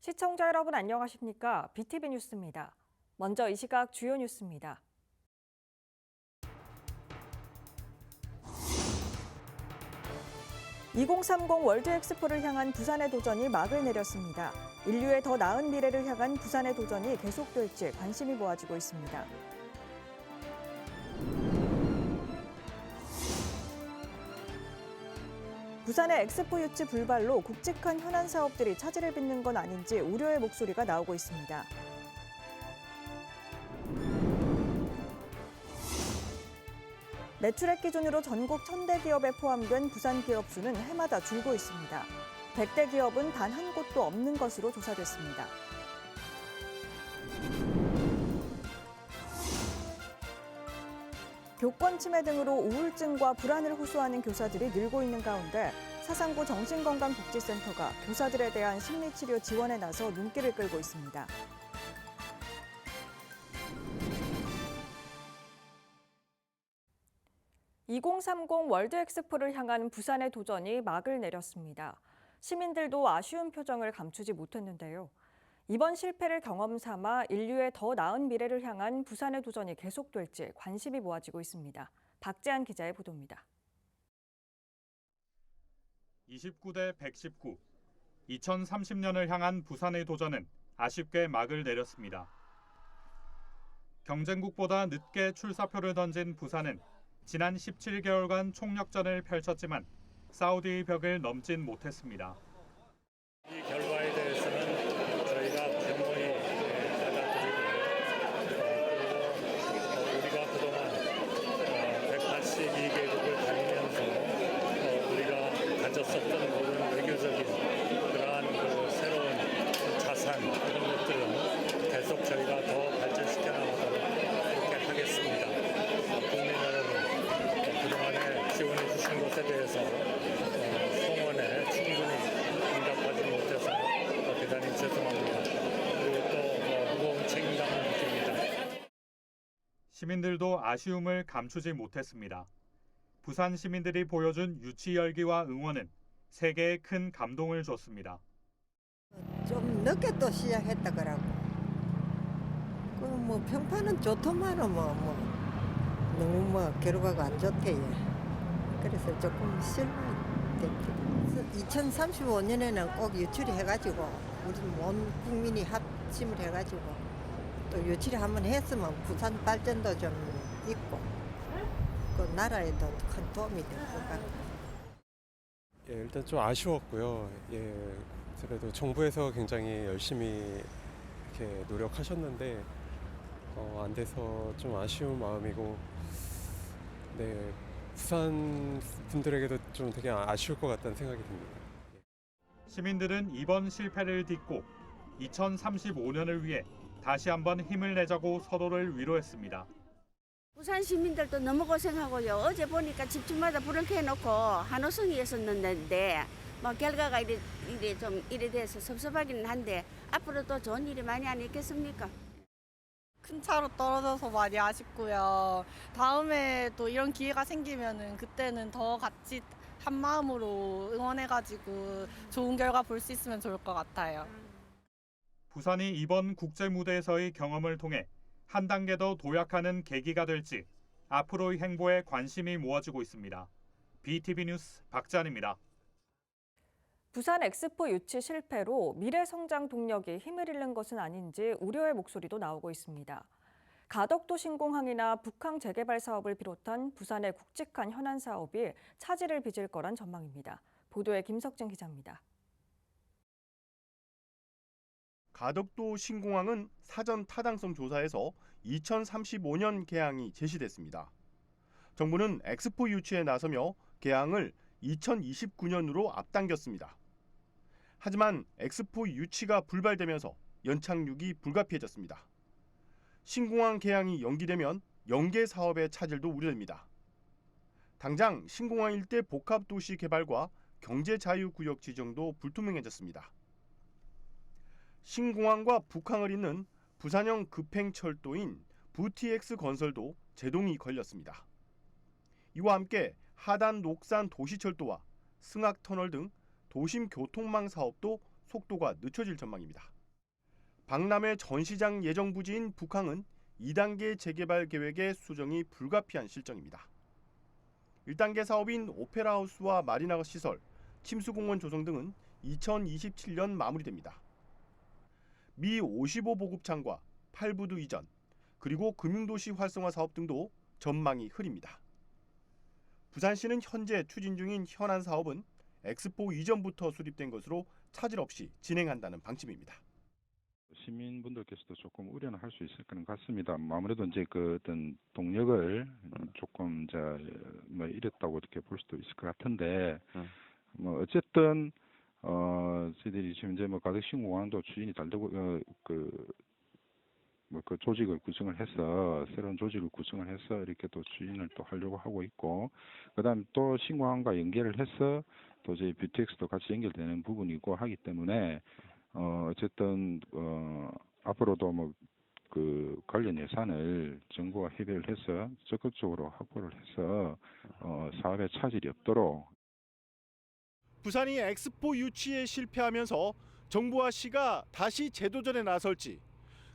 시청자 여러분 안녕하십니까? BTV 뉴스입니다. 먼저 이 시각 주요 뉴스입니다. (2030) 월드 엑스포를 향한 부산의 도전이 막을 내렸습니다. 인류의 더 나은 미래를 향한 부산의 도전이 계속될지 관심이 모아지고 있습니다. 부산의 엑스포 유치 불발로 굵직한 현안 사업들이 차질을 빚는 건 아닌지 우려의 목소리가 나오고 있습니다. 매출액 기준으로 전국 1000대 기업에 포함된 부산 기업 수는 해마다 줄고 있습니다. 100대 기업은 단 한 곳도 없는 것으로 조사됐습니다. 교권 침해 등으로 우울증과 불안을 호소하는 교사들이 늘고 있는 가운데 사상구 정신건강복지센터가 교사들에 대한 심리치료 지원에 나서 눈길을 끌고 있습니다. (2030) 월드 엑스포를 향한 부산의 도전이 막을 내렸습니다. 시민들도 아쉬운 표정을 감추지 못했는데요. 이번 실패를 경험 삼아 인류의 더 나은 미래를 향한 부산의 도전이 계속될지 관심이 모아지고 있습니다. 박재한 기자의 보도입니다. 29대 119, 2030년을 향한 부산의 도전은 아쉽게 막을 내렸습니다. 경쟁국보다 늦게 출사표를 던진 부산은 지난 17개월간 총력전을 펼쳤지만 사우디의 벽을 넘진 못했습니다. 이 결과에 대해서는 저희가 겸허히 받아들이고 그리고 우리가 그동안 182개국을 다니면서 우리가 가졌었던 모든 외교적인 그러한 그 새로운 자산 이런 것들은 계속 저희가 더 발전시켜 나가도록 그렇게 하겠습니다. 국민 여러분, 그동안에 지원해 주신 것에 대해서 성원에 충분히 응답하지 못해서 대단히 죄송합니다. 그리고 또 무거운 책임감을 느낍니다. 시민들도 아쉬움을 감추지 못했습니다. 부산 시민들이 보여준 유치 열기와 응원은 세계에 큰 감동을 줬습니다. 좀 늦게 또 시작했다 그러고 그 평판은 좋더만은 너무 결과가 안 좋대. 그래서 조금 실망됐지. 2035년에는 꼭 유치를 해가지고 우리 온 국민이 합심을 해가지고 또 유치를 한번 했으면 부산 발전도 좀 있고 그 나라에도 큰 도움이 될 것 같고. 예, 일단 좀 아쉬웠고요. 예, 그래도 정부에서 굉장히 열심히 이렇게 노력하셨는데 안 돼서 좀 아쉬운 마음이고, 네, 부산 분들에게도 좀 되게 아쉬울 것 같다는 생각이 듭니다. 시민들은 이번 실패를 딛고 2035년을 위해 다시 한번 힘을 내자고 서로를 위로했습니다. 부산 시민들도 너무 고생하고요. 어제 보니까 집집마다 불을 켜놓고 한호성이었었는데 결과가 이래 돼서 섭섭하기는 한데 앞으로 또 좋은 일이 많이 안 있겠습니까? 큰 차로 떨어져서 많이 아쉽고요. 다음에 또 이런 기회가 생기면은 그때는 더 같이 한 마음으로 응원해가지고 좋은 결과 볼 수 있으면 좋을 것 같아요. 부산이 이번 국제 무대에서의 경험을 통해 한 단계 더 도약하는 계기가 될지 앞으로의 행보에 관심이 모아지고 있습니다. BTV 뉴스 박재한입니다. 부산 엑스포 유치 실패로 미래 성장 동력이 힘을 잃는 것은 아닌지 우려의 목소리도 나오고 있습니다. 가덕도 신공항이나 북항 재개발 사업을 비롯한 부산의 굵직한 현안 사업이 차질을 빚을 거란 전망입니다. 보도에 김석진 기자입니다. 가덕도 신공항은 사전 타당성 조사에서 2035년 개항이 제시됐습니다. 정부는 엑스포 유치에 나서며 개항을 2029년으로 앞당겼습니다. 하지만 엑스포 유치가 불발되면서 연착륙이 불가피해졌습니다. 신공항 개항이 연기되면 연계 사업의 차질도 우려됩니다. 당장 신공항 일대 복합도시 개발과 경제자유구역 지정도 불투명해졌습니다. 신공항과 북항을 잇는 부산형 급행철도인 VTX 건설도 제동이 걸렸습니다. 이와 함께 하단 녹산 도시철도와 승학터널 등 도심 교통망 사업도 속도가 늦춰질 전망입니다. 박람회 전시장 예정 부지인 북항은 2단계 재개발 계획의 수정이 불가피한 실정입니다. 1단계 사업인 오페라하우스와 마리나 시설, 침수공원 조성 등은 2027년 마무리됩니다. 미 55보급창과 8부두 이전, 그리고 금융도시 활성화 사업 등도 전망이 흐립니다. 부산시는 현재 추진 중인 현안 사업은 엑스포 이전부터 수립된 것으로 차질 없이 진행한다는 방침입니다. 시민분들께서도 조금 우려는 할 수 있을 것 같습니다. 아무래도 이제 그 어떤 동력을 조금 이제 뭐 잃었다고 이렇게 볼 수도 있을 것 같은데, 뭐 어쨌든 저희들이 지금 이제 뭐 가덕신공항도 추진이 잘 되고 그 조직을 구성을 해서 새로운 조직을 구성을 해서 이렇게 또 추진을 또 하려고 하고 있고, 그다음 또 신공항과 연계를 해서 또 저희 뷰티엑스도 같이 연결되는 부분이고 하기 때문에 어쨌든 앞으로도 뭐 그 관련 예산을 정부와 협의를 해서 적극적으로 확보를 해서 사업에 차질이 없도록. 부산이 엑스포 유치에 실패하면서 정부와 시가 다시 재도전에 나설지,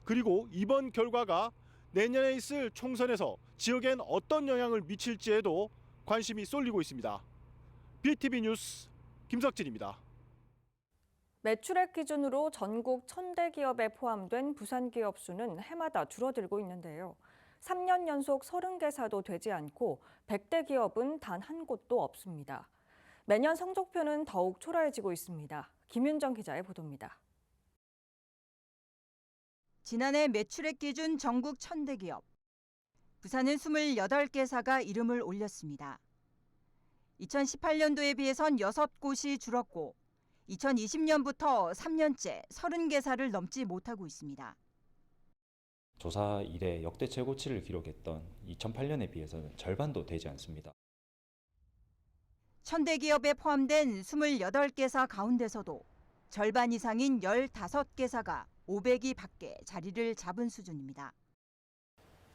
그리고 이번 결과가 내년에 있을 총선에서 지역엔 어떤 영향을 미칠지에도 관심이 쏠리고 있습니다. BTV 뉴스 김석진입니다. 매출액 기준으로 전국 1000대 기업에 포함된 부산 기업 수는 해마다 줄어들고 있는데요. 3년 연속 30개사도 되지 않고 100대 기업은 단 한 곳도 없습니다. 매년 성적표는 더욱 초라해지고 있습니다. 김윤정 기자의 보도입니다. 지난해 매출액 기준 전국 1000대 기업. 부산은 28개사가 이름을 올렸습니다. 2018년도에 비해선 6곳이 줄었고 2020년부터 3년째 30개사를 넘지 못하고 있습니다. 조사 이래 역대 최고치를 기록했던 2008년에 비해서는 절반도 되지 않습니다. 1000대 기업에 포함된 28개사 가운데서도 절반 이상인 15개사가 500위 밖에 자리를 잡은 수준입니다.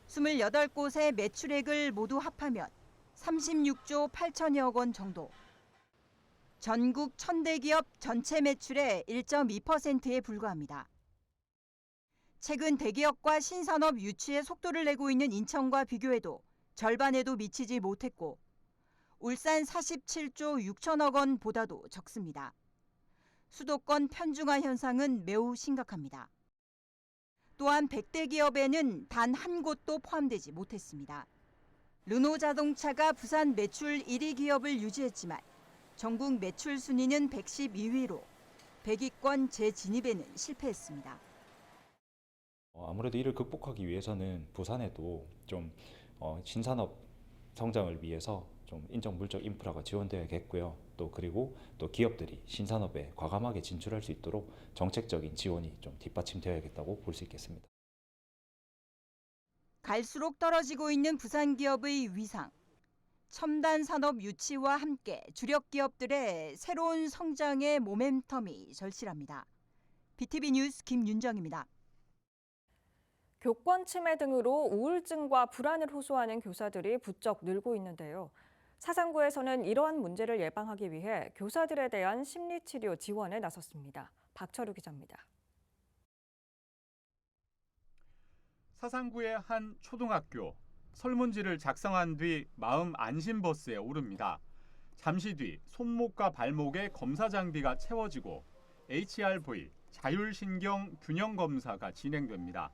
28곳의 매출액을 모두 합하면 36조 8천여억 원 정도. 전국 1000대 기업 전체 매출의 1.2%에 불과합니다. 최근 대기업과 신산업 유치에 속도를 내고 있는 인천과 비교해도 절반에도 미치지 못했고, 울산 47조 6천억 원보다도 적습니다. 수도권 편중화 현상은 매우 심각합니다. 또한 100대 기업에는 단 한 곳도 포함되지 못했습니다. 르노자동차가 부산 매출 1위 기업을 유지했지만 전국 매출 순위는 112위로 100위권 재진입에는 실패했습니다. 아무래도 이를 극복하기 위해서는 부산에도 좀 신산업 성장을 위해서 좀 인적 물적 인프라가 지원되어야겠고요. 그리고 또 기업들이 신산업에 과감하게 진출할 수 있도록 정책적인 지원이 좀 뒷받침되어야겠다고 볼 수 있겠습니다. 갈수록 떨어지고 있는 부산 기업의 위상. 첨단 산업 유치와 함께 주력 기업들의 새로운 성장의 모멘텀이 절실합니다. BTV 뉴스 김윤정입니다. 교권 침해 등으로 우울증과 불안을 호소하는 교사들이 부쩍 늘고 있는데요. 사상구에서는 이러한 문제를 예방하기 위해 교사들에 대한 심리치료 지원에 나섰습니다. 박철우 기자입니다. 사상구의 한 초등학교. 설문지를 작성한 뒤 마음 안심버스에 오릅니다. 잠시 뒤 손목과 발목에 검사 장비가 채워지고 HRV, 자율신경 균형 검사가 진행됩니다.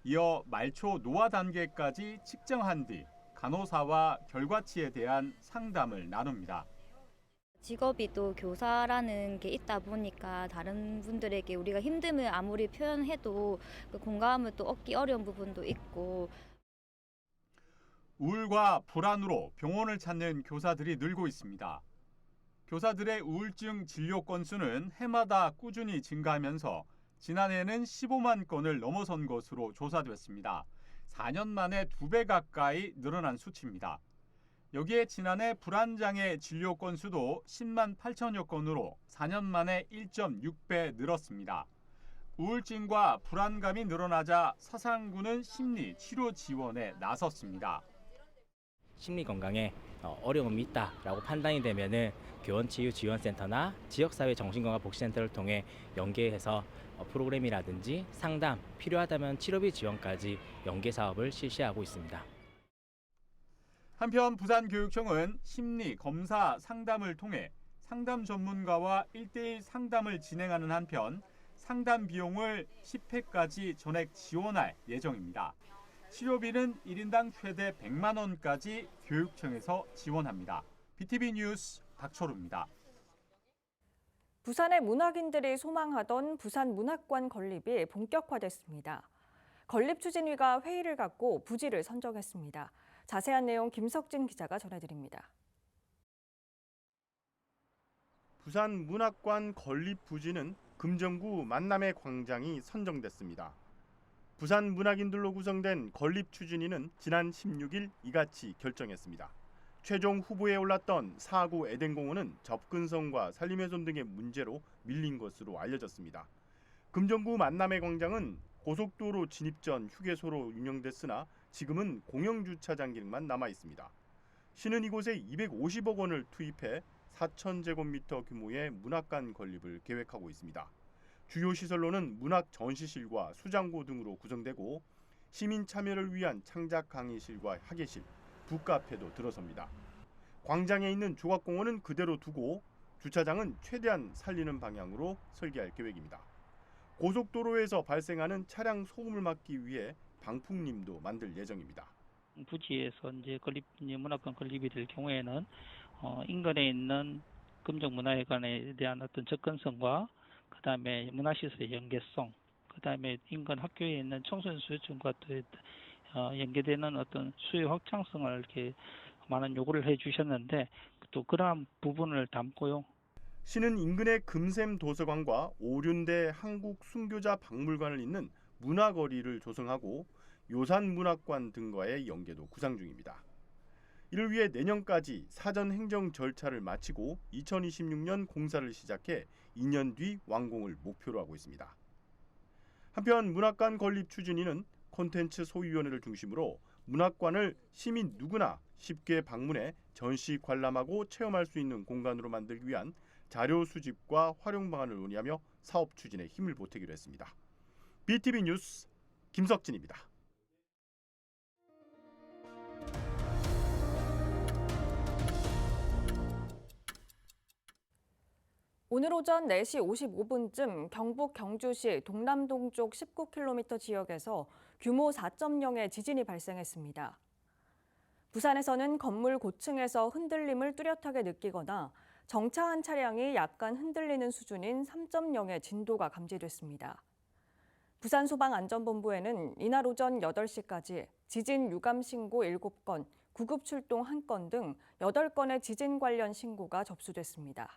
이어 말초 노화 단계까지 측정한 뒤 간호사와 결과치에 대한 상담을 나눕니다. 직업이 또 교사라는 게 있다 보니까 다른 분들에게 우리가 힘듦을 아무리 표현해도 그 공감을 또 얻기 어려운 부분도 있고. 우울과 불안으로 병원을 찾는 교사들이 늘고 있습니다. 교사들의 우울증 진료 건수는 해마다 꾸준히 증가하면서 지난해에는 15만 건을 넘어선 것으로 조사됐습니다. 4년 만에 2배 가까이 늘어난 수치입니다. 여기에 지난해 불안장애 진료 건수도 10만 8천여 건으로 4년 만에 1.6배 늘었습니다. 우울증과 불안감이 늘어나자 사상구는 심리 치료 지원에 나섰습니다. 심리 건강에 어려움이 있다라고 판단이 되면은 교원치유지원센터나 지역사회 정신건강복지센터를 통해 연계해서 프로그램이라든지 상담, 필요하다면 치료비 지원까지 연계 사업을 실시하고 있습니다. 한편 부산교육청은 심리, 검사, 상담을 통해 상담 전문가와 1대1 상담을 진행하는 한편 상담 비용을 10회까지 전액 지원할 예정입니다. 치료비는 1인당 최대 100만 원까지 교육청에서 지원합니다. BTV 뉴스 박철우입니다. 부산의 문학인들이 소망하던 부산 문학관 건립이 본격화됐습니다. 건립추진위가 회의를 갖고 부지를 선정했습니다. 자세한 내용 김석진 기자가 전해드립니다. 부산 문학관 건립 부지는 금정구 만남의 광장이 선정됐습니다. 부산 문학인들로 구성된 건립 추진위는 지난 16일 이같이 결정했습니다. 최종 후보에 올랐던 사구 에덴공원은 접근성과 산림훼손 등의 문제로 밀린 것으로 알려졌습니다. 금정구 만남의 광장은 고속도로 진입 전 휴게소로 운영됐으나 지금은 공영주차장 기능만 남아 있습니다. 시는 이곳에 250억 원을 투입해 4,000제곱미터 규모의 문학관 건립을 계획하고 있습니다. 주요 시설로는 문학 전시실과 수장고 등으로 구성되고 시민 참여를 위한 창작 강의실과 학예실, 북카페도 들어섭니다. 광장에 있는 조각공원은 그대로 두고 주차장은 최대한 살리는 방향으로 설계할 계획입니다. 고속도로에서 발생하는 차량 소음을 막기 위해 방풍림도 만들 예정입니다. 부지에서 이제 문학관 건립이 될 경우에는 인근에 있는 금정문화회관에 대한 어떤 접근성과 그다음에 문화시설의 연계성, 그다음에 인근 학교에 있는 청소년 수요층과 또 연계되는 어떤 수요 확장성을 이렇게 많은 요구를 해주셨는데 또 그러한 부분을 담고요. 시는 인근의 금샘 도서관과 오륜대 한국 순교자 박물관을 잇는 문화거리를 조성하고 요산 문학관 등과의 연계도 구상 중입니다. 이를 위해 내년까지 사전 행정 절차를 마치고 2026년 공사를 시작해 2년 뒤 완공을 목표로 하고 있습니다. 한편 문학관 건립 추진위는 콘텐츠 소위원회를 중심으로 문학관을 시민 누구나 쉽게 방문해 전시 관람하고 체험할 수 있는 공간으로 만들기 위한 자료 수집과 활용 방안을 논의하며 사업 추진에 힘을 보태기로 했습니다. BTV 뉴스 김석진입니다. 오늘 오전 4시 55분쯤 경북 경주시 동남동쪽 19km 지역에서 규모 4.0의 지진이 발생했습니다. 부산에서는 건물 고층에서 흔들림을 뚜렷하게 느끼거나 정차한 차량이 약간 흔들리는 수준인 3.0의 진도가 감지됐습니다. 부산소방안전본부에는 이날 오전 8시까지 지진 유감 신고 7건, 구급 출동 1건 등 8건의 지진 관련 신고가 접수됐습니다.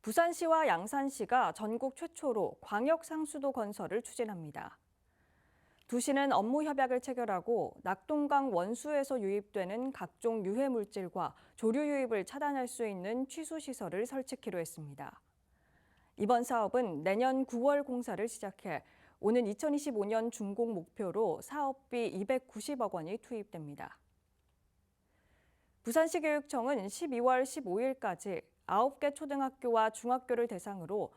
부산시와 양산시가 전국 최초로 광역 상수도 건설을 추진합니다. 두 시는 업무 협약을 체결하고 낙동강 원수에서 유입되는 각종 유해 물질과 조류 유입을 차단할 수 있는 취수 시설을 설치키로 했습니다. 이번 사업은 내년 9월 공사를 시작해 오는 2025년 준공 목표로 사업비 290억 원이 투입됩니다. 부산시 교육청은 12월 15일까지 9개 초등학교와 중학교를 대상으로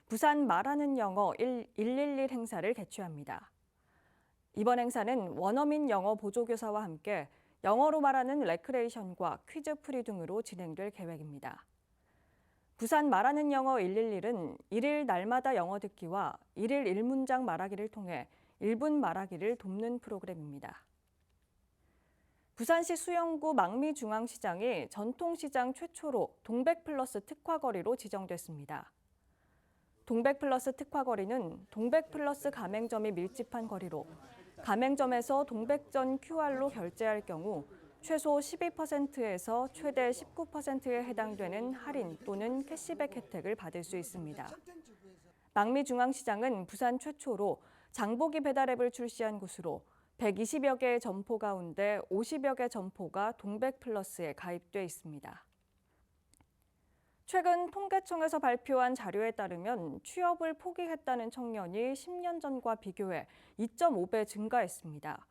부산 말하는 영어 111 행사를 개최합니다. 이번 행사는 원어민 영어 보조교사와 함께 영어로 말하는 레크레이션과 퀴즈 풀이 등으로 진행될 계획입니다. 부산 말하는 영어 111은 1일 날마다 영어 듣기와 1일 1문장 말하기를 통해 1분 말하기를 돕는 프로그램입니다. 부산시 수영구 망미중앙시장이 전통시장 최초로 동백플러스 특화거리로 지정됐습니다. 동백플러스 특화거리는 동백플러스 가맹점이 밀집한 거리로 가맹점에서 동백전 QR로 결제할 경우 최소 12%에서 최대 19%에 해당되는 할인 또는 캐시백 혜택을 받을 수 있습니다. 망미중앙시장은 부산 최초로 장보기 배달앱을 출시한 곳으로 120여 개의 점포 가운데 50여 개 점포가 동백플러스에 가입돼 있습니다. 최근 통계청에서 발표한 자료에 따르면 취업을 포기했다는 청년이 10년 전과 비교해 2.5배 증가했습니다.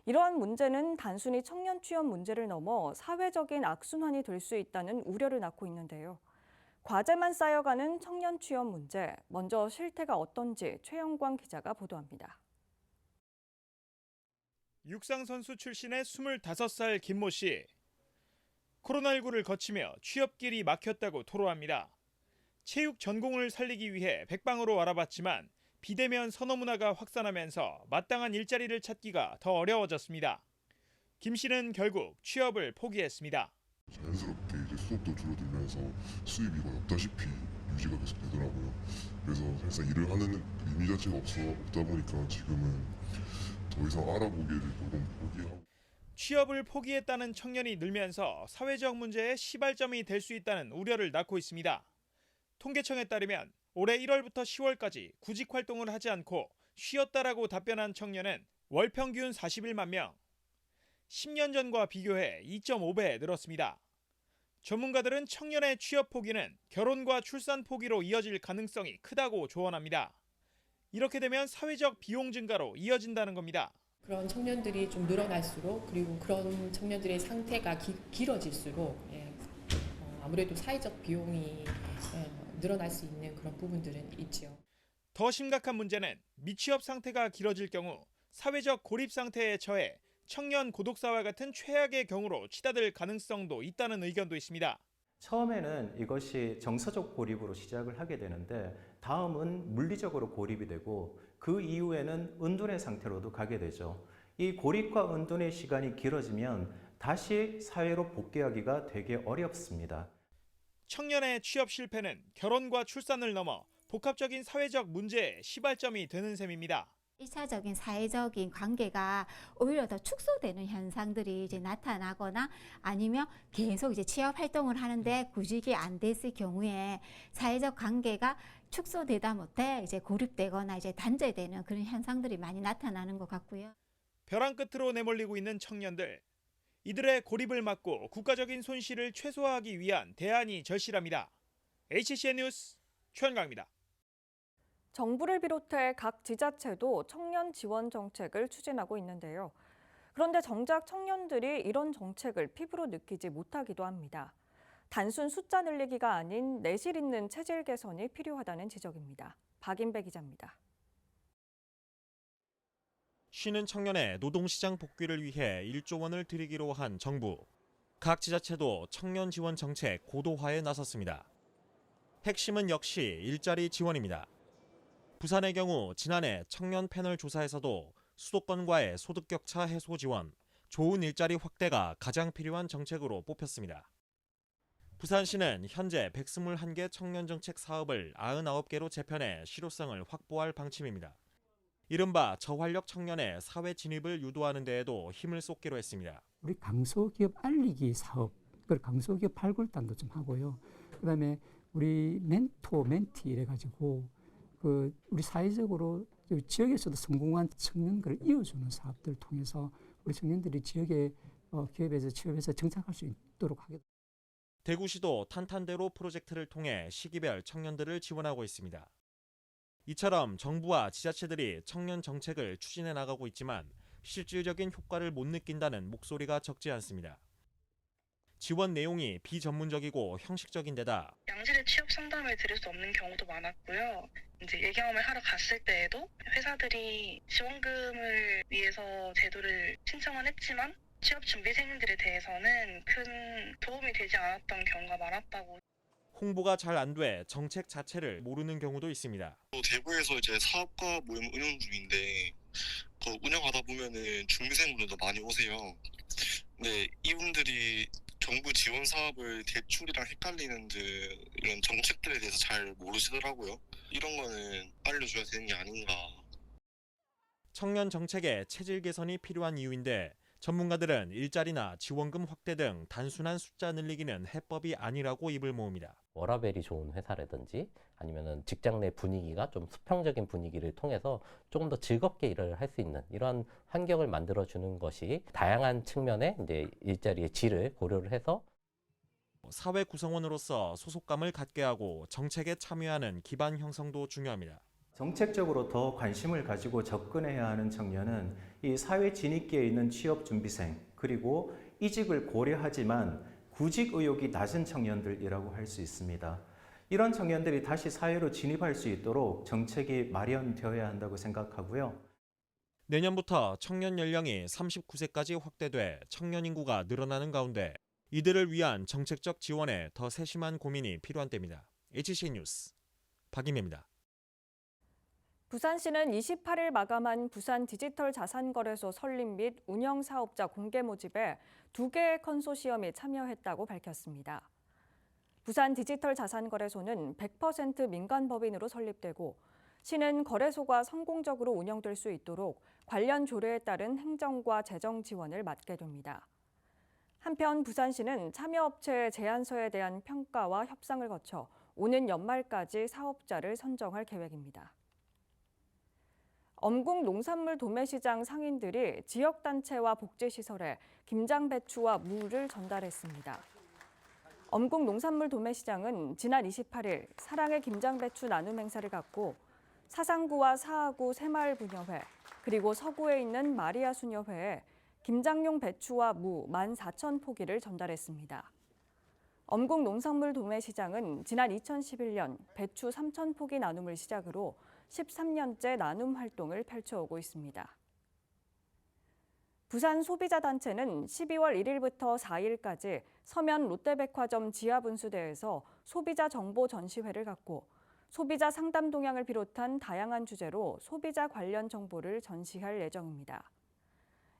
이러한 문제는 단순히 청년 취업 문제를 넘어 사회적인 악순환이 될 수 있다는 우려를 낳고 있는데요. 과제만 쌓여가는 청년 취업 문제, 먼저 실태가 어떤지 최영광 기자가 보도합니다. 육상선수 출신의 25살 김모 씨. 코로나19를 거치며 취업길이 막혔다고 토로합니다. 체육 전공을 살리기 위해 백방으로 알아봤지만 비대면 선호 문화가 확산하면서 마땅한 일자리를 찾기가 더 어려워졌습니다. 김 씨는 결국 취업을 포기했습니다. 자연스럽게 이제 수업도 줄어들면서 수입이 거의 없다시피 유지가 계속 되더라고요. 그래서 사실상 일을 하는 의미 자체가 없다 보니까 지금은 더 이상 알아보기를 조금 포기하고. 취업을 포기했다는 청년이 늘면서 사회적 문제의 시발점이 될 수 있다는 우려를 낳고 있습니다. 통계청에 따르면 올해 1월부터 10월까지 구직 활동을 하지 않고 쉬었다라고 답변한 청년은 월 평균 41만 명. 10년 전과 비교해 2.5배 늘었습니다. 전문가들은 청년의 취업 포기는 결혼과 출산 포기로 이어질 가능성이 크다고 조언합니다. 이렇게 되면 사회적 비용 증가로 이어진다는 겁니다. 그런 청년들이 좀 늘어날수록 그리고 그런 청년들의 상태가 길어질수록 아무래도 사회적 비용이 늘어날 수 있는 그런 부분들은 있죠. 더 심각한 문제는 미취업 상태가 길어질 경우 사회적 고립 상태에 처해 청년 고독사와 같은 최악의 경우로 치닫을 가능성도 있다는 의견도 있습니다. 처음에는 이것이 정서적 고립으로 시작을 하게 되는데 다음은 물리적으로 고립이 되고 그 이후에는 은둔의 상태로도 가게 되죠. 이 고립과 은둔의 시간이 길어지면 다시 사회로 복귀하기가 되게 어렵습니다. 청년의 취업 실패는 결혼과 출산을 넘어 복합적인 사회적 문제의 시발점이 되는 셈입니다. 1차적인 사회적인 관계가 오히려 더 축소되는 현상들이 이제 나타나거나 아니면 계속 이제 취업 활동을 하는데 구직이 안 됐을 경우에 사회적 관계가 축소되다 못해 이제 고립되거나 이제 단절되는 그런 현상들이 많이 나타나는 것 같고요. 벼랑 끝으로 내몰리고 있는 청년들. 이들의 고립을 막고 국가적인 손실을 최소화하기 위한 대안이 절실합니다. HCN 뉴스 최현강입니다. 정부를 비롯해 각 지자체도 청년 지원 정책을 추진하고 있는데요. 그런데 정작 청년들이 이런 정책을 피부로 느끼지 못하기도 합니다. 단순 숫자 늘리기가 아닌 내실 있는 체질 개선이 필요하다는 지적입니다. 박인배 기자입니다. 쉬는 청년의 노동시장 복귀를 위해 1조 원을 들이기로 한 정부. 각 지자체도 청년 지원 정책 고도화에 나섰습니다. 핵심은 역시 일자리 지원입니다. 부산의 경우 지난해 청년 패널 조사에서도 수도권과의 소득 격차 해소 지원, 좋은 일자리 확대가 가장 필요한 정책으로 뽑혔습니다. 부산시는 현재 121개 청년 정책 사업을 99개로 재편해 실효성을 확보할 방침입니다. 이른바 저활력 청년의 사회 진입을 유도하는 데에도 힘을 쏟기로 했습니다. 우리 강소기업 알리기 사업, 그리고 강소기업 발굴단도 좀 하고요. 그다음에 우리 멘토, 멘티 이래가지고 우리 사회적으로 지역에서도 성공한 청년들을 이어주는 사업들을 통해서 우리 청년들이 지역의 기업에서 취업해서 정착할 수 있도록 하겠습니다. 대구시도 탄탄대로 프로젝트를 통해 시기별 청년들을 지원하고 있습니다. 이처럼 정부와 지자체들이 청년 정책을 추진해 나가고 있지만 실질적인 효과를 못 느낀다는 목소리가 적지 않습니다. 지원 내용이 비전문적이고 형식적인 데다 양질의 취업 상담을 들을 수 없는 경우도 많았고요. 이제 예경험을 하러 갔을 때에도 회사들이 지원금을 위해서 제도를 신청은 했지만 취업 준비생들에 대해서는 큰 도움이 되지 않았던 경우가 많았다고. 홍보가 잘 안 돼 정책 자체를 모르는 경우도 있습니다. 대구에서 이제 사업가 모임 운영 중인데 그 운영하다 보면은 준비생분들도 많이 오세요. 근데 이분들이 정부 지원 사업을 대출이랑 헷갈리는 듯 이런 정책들에 대해서 잘 모르시더라고요. 이런 거는 알려줘야 되는 게 아닌가. 청년 정책의 체질 개선이 필요한 이유인데 전문가들은 일자리나 지원금 확대 등 단순한 숫자 늘리기는 해법이 아니라고 입을 모읍니다. 워라밸이 좋은 회사라든지 아니면은 직장 내 분위기가 좀 수평적인 분위기를 통해서 조금 더 즐겁게 일을 할 수 있는 이러한 환경을 만들어주는 것이 다양한 측면의 이제 일자리의 질을 고려를 해서 사회 구성원으로서 소속감을 갖게 하고 정책에 참여하는 기반 형성도 중요합니다. 정책적으로 더 관심을 가지고 접근해야 하는 청년은 이 사회 진입기에 있는 취업 준비생, 그리고 이직을 고려하지만 구직 의욕이 낮은 청년들이라고 할 수 있습니다. 이런 청년들이 다시 사회로 진입할 수 있도록 정책이 마련되어야 한다고 생각하고요. 내년부터 청년 연령이 39세까지 확대돼 청년 인구가 늘어나는 가운데 이들을 위한 정책적 지원에 더 세심한 고민이 필요한 때입니다. HC 뉴스 박임혜입니다. 부산시는 28일 마감한 부산 디지털 자산거래소 설립 및 운영 사업자 공개 모집에 2개의 컨소시엄이 참여했다고 밝혔습니다. 부산 디지털 자산거래소는 100% 민간 법인으로 설립되고 시는 거래소가 성공적으로 운영될 수 있도록 관련 조례에 따른 행정과 재정 지원을 맡게 됩니다. 한편 부산시는 참여업체의 제안서에 대한 평가와 협상을 거쳐 오는 연말까지 사업자를 선정할 계획입니다. 엄국 농산물 도매시장 상인들이 지역단체와 복지시설에 김장 배추와 무를 전달했습니다. 엄국 농산물 도매시장은 지난 28일 사랑의 김장 배추 나눔 행사를 갖고 사상구와 사하구 새마을분여회 그리고 서구에 있는 마리아 수녀회에 김장용 배추와 무 14,000포기를 전달했습니다. 엄국 농산물 도매시장은 지난 2011년 배추 3,000포기 나눔을 시작으로 13년째 나눔 활동을 펼쳐오고 있습니다. 부산 소비자단체는 12월 1일부터 4일까지 서면 롯데백화점 지하분수대에서 소비자 정보 전시회를 갖고 소비자 상담 동향을 비롯한 다양한 주제로 소비자 관련 정보를 전시할 예정입니다.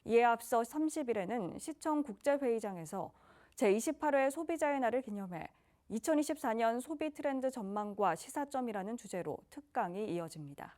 이에 앞서 30일에는 시청 국제회의장에서 제28회 소비자의 날을 기념해 2024년 소비 트렌드 전망과 시사점이라는 주제로 특강이 이어집니다.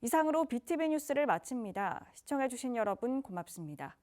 이상으로 BTV 뉴스를 마칩니다. 시청해주신 여러분 고맙습니다.